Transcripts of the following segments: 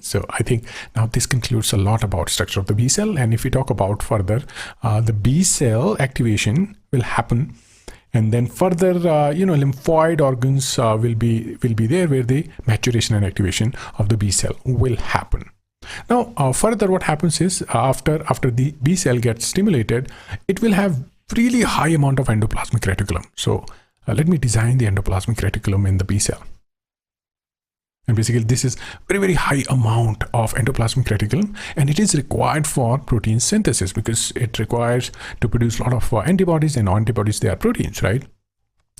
So I think now this concludes a lot about structure of the B cell. And if we talk about further, the B cell activation will happen, and then further, lymphoid organs will be there, where the maturation and activation of the B cell will happen. Now, further, what happens is after the B cell gets stimulated, it will have really high amount of endoplasmic reticulum. So let me design the endoplasmic reticulum in the B cell. And basically, this is very, very high amount of endoplasmic reticulum, and it is required for protein synthesis because it requires to produce a lot of antibodies, and antibodies, they are proteins, right?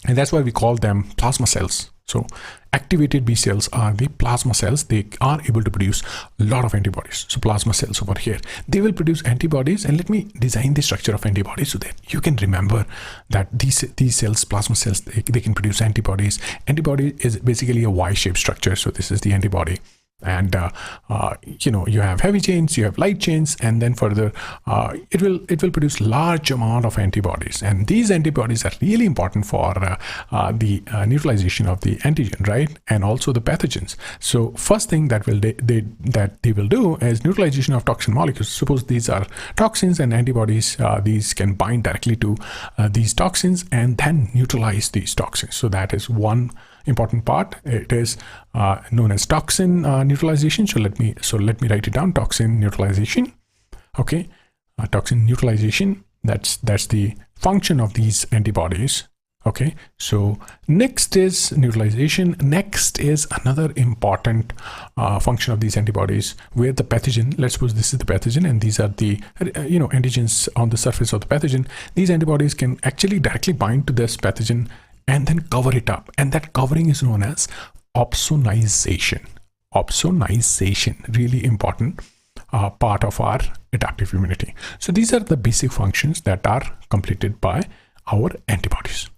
And that's why we call them plasma cells. So activated B cells are the plasma cells. They are able to produce a lot of antibodies. So plasma cells over here, they will produce antibodies. And let me design the structure of antibodies so that you can remember that these cells, plasma cells, they can produce antibodies. Antibody is basically a Y-shaped structure. So this is the antibody. And you have heavy chains, you have light chains, and then further it will produce large amount of antibodies, and these antibodies are really important for the neutralization of the antigen, right, and also the pathogens. So first thing that they will do is neutralization of toxin molecules. Suppose these are toxins, and antibodies, these can bind directly to these toxins and then neutralize these toxins. So that is one important part. It is known as toxin neutralization. So let me write it down. Toxin neutralization. Okay, toxin neutralization. That's the function of these antibodies. Okay, so next is neutralization. Next is another important function of these antibodies, where the pathogen, let's suppose this is the pathogen and these are the antigens on the surface of the pathogen. These antibodies can actually directly bind to this pathogen and then cover it up, and that covering is known as opsonization. Opsonization, really important part of our adaptive immunity. So these are the basic functions that are completed by our antibodies.